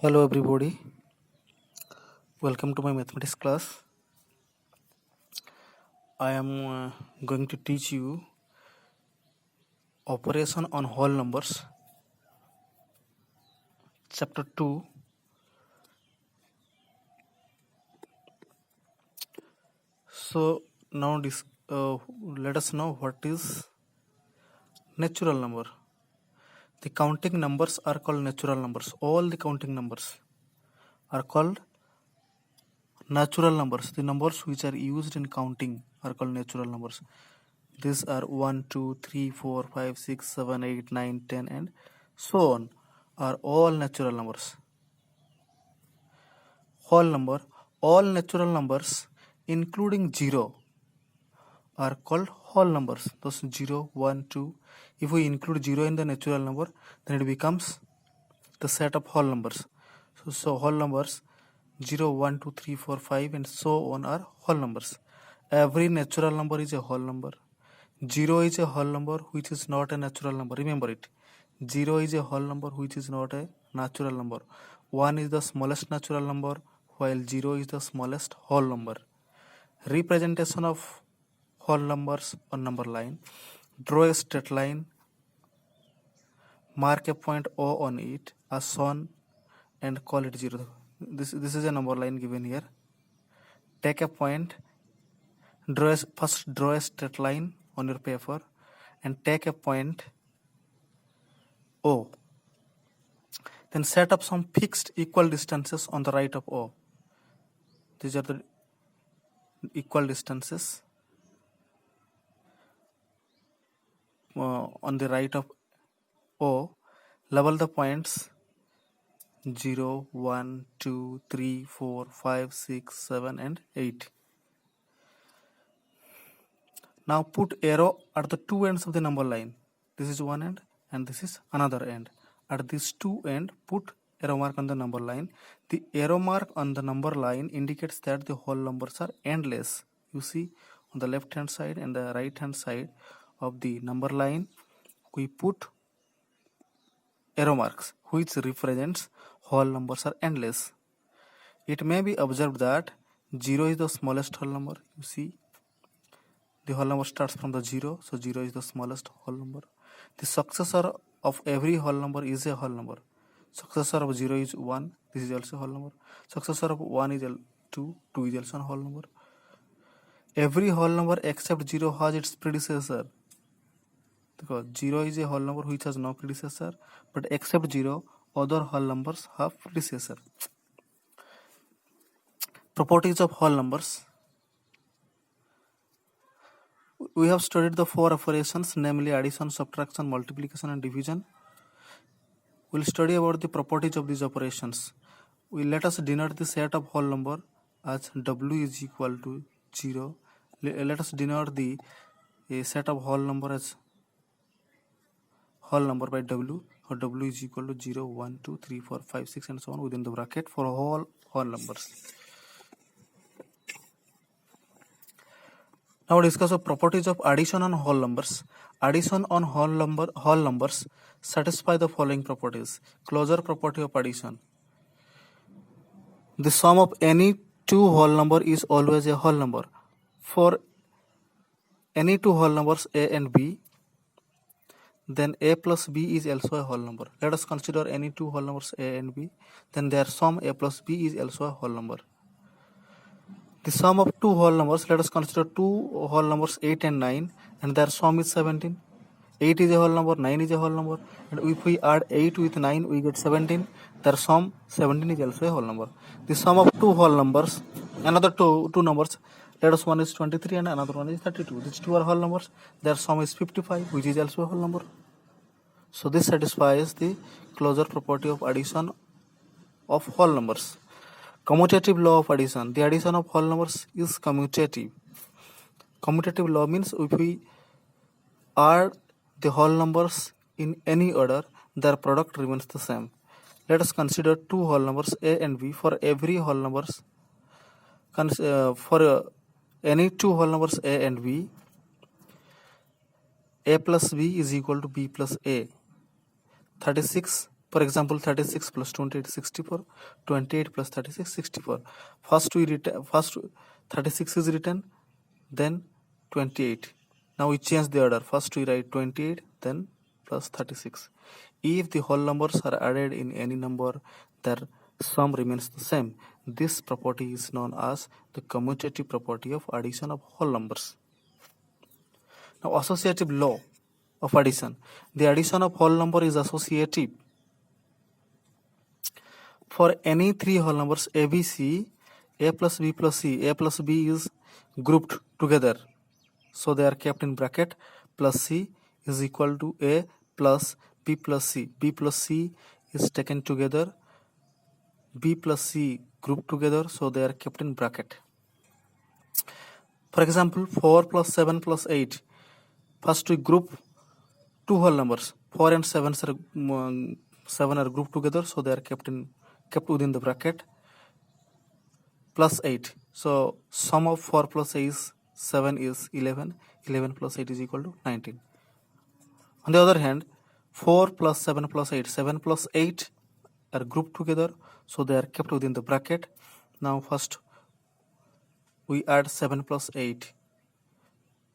Hello everybody, welcome to my mathematics class. I am going to teach you operation on whole numbers, chapter 2. So now let us know what is natural number. The counting numbers are called natural numbers. All the counting numbers are called natural numbers. The numbers which are used in counting are called natural numbers. These are 1, 2, 3, 4, 5, 6, 7, 8, 9, 10 and so on are all natural numbers. Whole number, all natural numbers including 0 are called whole numbers. Those 0, 1, 2. If we include 0 in the natural number, then it becomes the set of whole numbers. So whole numbers 0, 1, 2, 3, 4, 5 and so on are whole numbers. Every natural number is a whole number. 0 is a whole number which is not a natural number. Remember it. 0 is a whole number which is not a natural number. 1 is the smallest natural number while 0 is the smallest whole number. Representation of whole numbers on number line. Draw a straight line. Mark a point O on it as shown and call it 0. This is a number line given here. Take a point. First draw a straight line on your paper and take a point O. Then set up some fixed equal distances on the right of O. These are the equal distances on the right of O. Level the points 0, 1, 2, 3, 4, 5, 6, 7 and 8. Now put arrow at the two ends of the number line. This is one end and this is another end. At these two ends, put arrow mark on the number line. The arrow mark on the number line indicates that the whole numbers are endless. You see on the left hand side and the right hand side of the number line, we put arrow marks which represents whole numbers are endless. It may be observed that 0 is the smallest whole number. You see the whole number starts from the 0, so 0 is the smallest whole number. The successor of every whole number is a whole number. Successor of 0 is 1, this is also a whole number. Successor of 1 is 2, 2 is also a whole number. Every whole number except 0 has its predecessor. Because 0 is a whole number which has no predecessor, but except 0, other whole numbers have predecessor. Properties of whole numbers. We have studied the four operations, namely addition, subtraction, multiplication and division. We will study about the properties of these operations. Let us denote the set of whole number as W is equal to 0. Let us denote the set of whole number as whole number by W, or W is equal to 0, 1, 2, 3, 4, 5, 6 and so on within the bracket for whole numbers. Now discuss the properties of addition on whole numbers. Addition on whole numbers satisfy the following properties. Closure property of addition. The sum of any two whole number is always a whole number. For any two whole numbers A and B, then A plus B is also a whole number. Let us consider any two whole numbers A and B, then their sum A plus B is also a whole number. The sum of two whole numbers, let us consider two whole numbers 8 and 9 and their sum is 17. 8 is a whole number, 9 is a whole number, and if we add 8 with 9 we get 17. Their sum 17 is also a whole number. The sum of two whole numbers, another two numbers, let us one is 23 and another one is 32. These two are whole numbers. Their sum is 55, which is also a whole number. So this satisfies the closure property of addition of whole numbers. Commutative law of addition. The addition of whole numbers is commutative. Commutative law means if we add the whole numbers in any order, their product remains the same. Let us consider two whole numbers A and B. For every whole numbers, for any two whole numbers A and B, A plus B is equal to B plus A. 36% For example, 36 plus 28 is 64. 28 plus 36 64. First 36 is written, then 28. Now we change the order. First we write 28, then plus 36. If the whole numbers are added in any number, their sum remains the same. This property is known as the commutative property of addition of whole numbers. Now, associative law of addition. The addition of whole number is associative. For any three whole numbers a, b, c, a plus b plus c, a plus b is grouped together. So they are kept in bracket. Plus c is equal to a plus b plus c. B plus c is taken together. B plus c grouped together. So they are kept in bracket. For example, 4 plus 7 plus 8. First we group two whole numbers. 4 and 7 are grouped together. So they are kept within the bracket. Plus 8. So sum of 4 plus 7 is 11. 11 plus 8 is equal to 19. On the other hand, 4 plus 7 plus 8. 7 plus 8 are grouped together. So they are kept within the bracket. Now first we add 7 plus 8.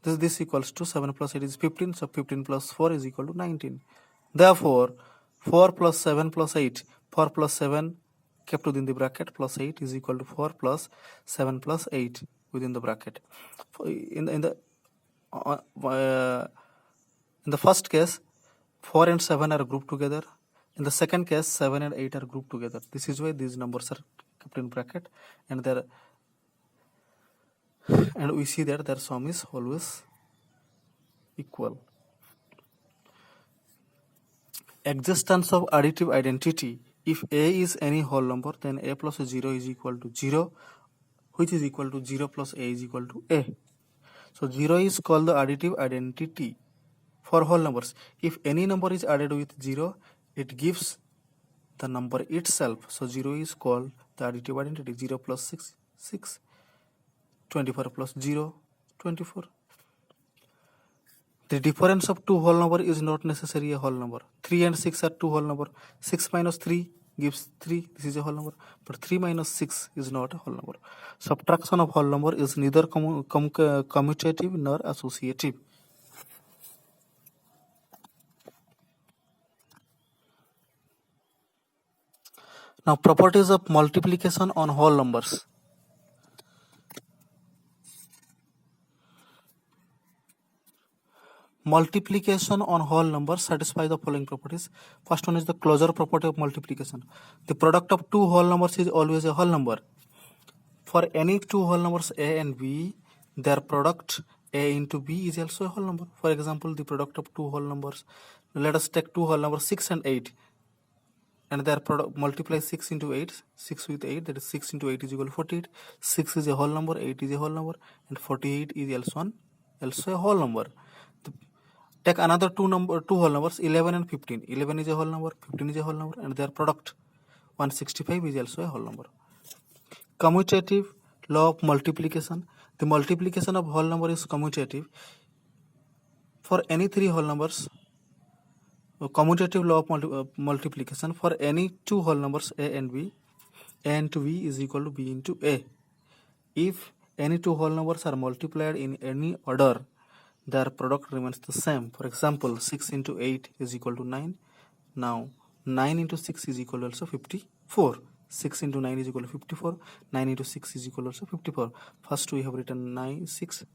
This equals to 7 plus 8 is 15. So 15 plus 4 is equal to 19. Therefore, 4 plus 7 plus 8. 4 plus 7 kept within the bracket plus 8 is equal to 4 plus 7 plus 8 within the bracket. In the first case, 4 and 7 are grouped together. In the second case, 7 and 8 are grouped together. This is why these numbers are kept in bracket, and we see that their sum is always equal. Existence of additive identity. If a is any whole number, then a plus 0 is equal to 0, which is equal to 0 plus a is equal to a. So 0 is called the additive identity for whole numbers. If any number is added with 0, it gives the number itself. So 0 is called the additive identity. 0 plus 6, 6. 24 plus 0, 24. The difference of two whole number is not necessarily a whole number. 3 and 6 are two whole number. 6 minus 3 gives 3. This is a whole number. But 3 minus 6 is not a whole number. Subtraction of whole number is neither commutative nor associative. Now, properties of multiplication on whole numbers. Multiplication on whole numbers satisfy the following properties. First one is the closure property of multiplication. The product of two whole numbers is always a whole number. For any two whole numbers a and b, their product a into b is also a whole number. For example, the product of two whole numbers, let us take two whole numbers 6 and 8, and their product multiply 6 into 8, 6 with 8, that is 6 into 8 is equal to 48. 6 is a whole number, 8 is a whole number, and 48 is also a whole number. Take another two whole numbers 11 and 15. 11 is a whole number, 15 is a whole number, and their product 165 is also a whole number. Commutative law of multiplication. The multiplication of whole number is commutative. For any three whole numbers, commutative law of multiplication. For any two whole numbers a and b, a into b is equal to b into a. If any two whole numbers are multiplied in any order, their product remains the same. For example, 6 into 8 is equal to 9. Now 9 into 6 is equal to also 54. 6 into 9 is equal to 54. 9 into 6 is equal to also 54. First we have written 6.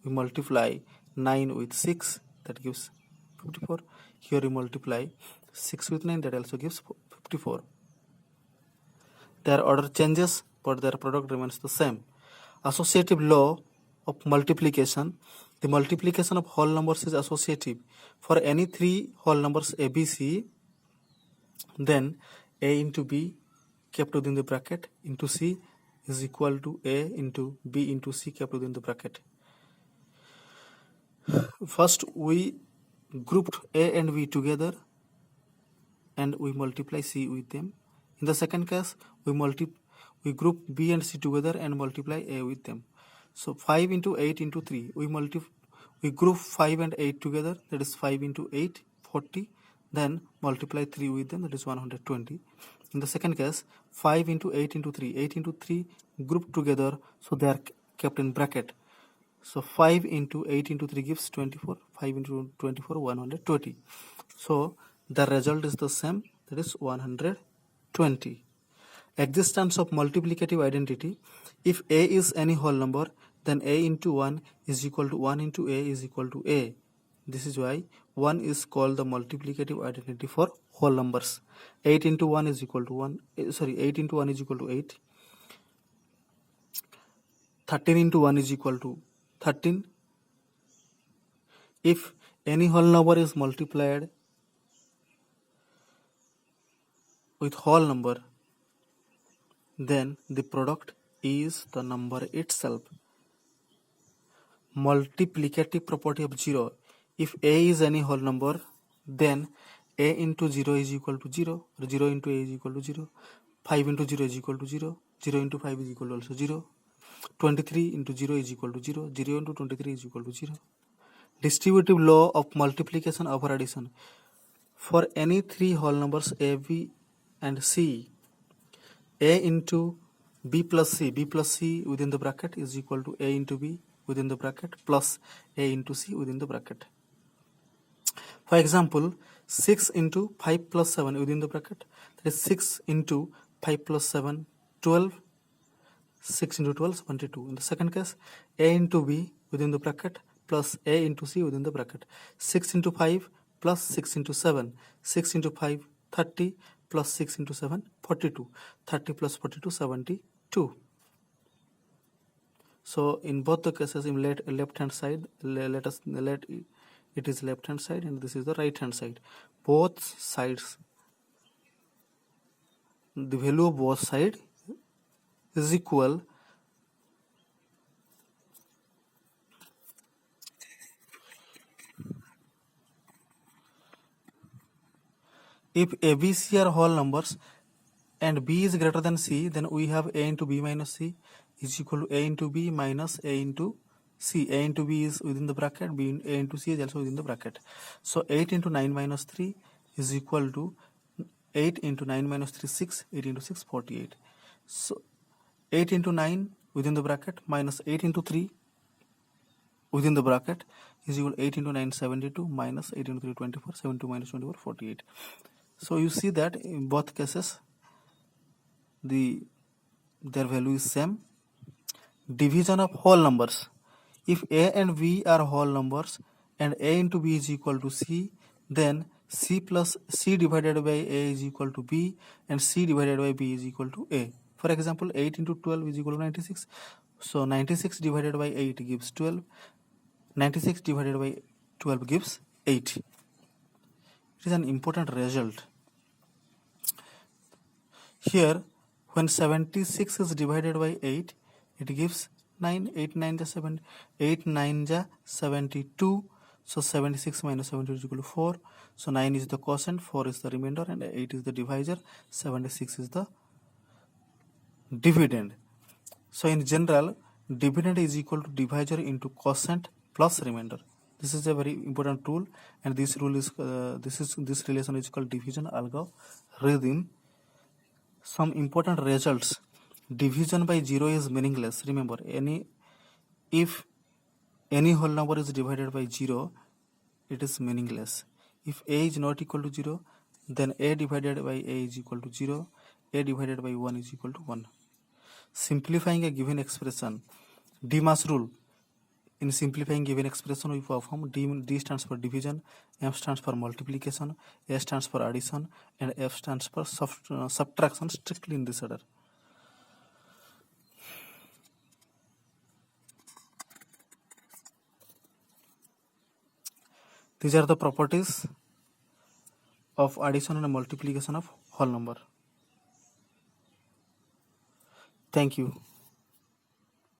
We multiply 9 with 6, that gives 54. Here we multiply 6 with 9, that also gives 54. Their order changes, but their product remains the same. Associative law of multiplication. The multiplication of whole numbers is associative. For any three whole numbers a, b, c, then a into b kept within the bracket into c is equal to a into b into c kept within the bracket. First we grouped a and b together and we multiply c with them. In the second case, we group b and c together and multiply a with them. So 5 into 8 into 3, we group 5 and 8 together, that is 5 into 8, 40. then multiply 3 with them, that is 120. In the second case, 5 into 8 into 3, 8 into 3 grouped together, so they are kept in bracket. So 5 into 8 into 3 gives 24, 5 into 24, 120. So the result is the same, that is 120. Existence of multiplicative identity. If a is any whole number, then a into 1 is equal to 1 into a is equal to a. This is why 1 is called the multiplicative identity for whole numbers. 8 into 1 is equal to 1, 8 into 1 is equal to 8. 13 into 1 is equal to 13. If any whole number is multiplied with whole number, then the product is the number itself. Multiplicative property of 0. If a is any whole number, then a into 0 is equal to 0, or 0 into a is equal to 0. 5 into 0 is equal to 0, 0 into 5 is equal to also 0. 23 into 0 is equal to 0, 0 into 23 is equal to 0. Distributive law of multiplication over addition. For any three whole numbers a, b and c, a into b plus c within the bracket is equal to a into b within the bracket plus a into c within the bracket. For example, 6 into 5 plus 7 within the bracket, that is 6 into 5 plus 7, 12, 6 into 12, 72. In the second case, a into b within the bracket plus a into c within the bracket. 6 into 5 plus 6 into 7, 6 into 5, 30 plus 6 into 7, 42. 30 plus 42, 72. So in both the cases, in left hand side, let it is left hand side and this is the right hand side. Both sides, the value of both sides is equal. If a, b, c are whole numbers and b is greater than c, then we have a into b minus c is equal to a into b minus a into c. A into b is within the bracket, a into c is also within the bracket. So 8 into 9 minus 3 is equal to 8 into 9 minus 3, 6, 8 into 6, 48. So 8 into 9 within the bracket minus 8 into 3 within the bracket is equal to 8 into 9, 72 minus 8 into 3, 24, 72 minus 24, 48. So you see that in both cases their value is same. Division of whole numbers. If a and b are whole numbers and a into b is equal to c, then c plus c divided by a is equal to b and c divided by b is equal to a. For example, 8 into 12 is equal to 96. So 96 divided by 8 gives 12. 96 divided by 12 gives 8. It is an important result. Here, when 76 is divided by 8, it gives 9. 8 9 ja 7, 8 9 ja 72. So 76 minus 72 is equal to 4. So 9 is the quotient, 4 is the remainder, and 8 is the divisor. 76 is the dividend. So in general, dividend is equal to divisor into quotient plus remainder. This is a very important rule, and this rule is this relation is called division algorithm. Some important results. Division by 0 is meaningless. Remember, if any whole number is divided by 0, it is meaningless. If a is not equal to 0, then a divided by a is equal to 0. A divided by 1 is equal to 1. Simplifying a given expression. Demas rule. In simplifying given expression, we perform D stands for division, M stands for multiplication, A stands for addition, and F stands for subtraction, strictly in this order. These are the properties of addition and multiplication of whole number. Thank you.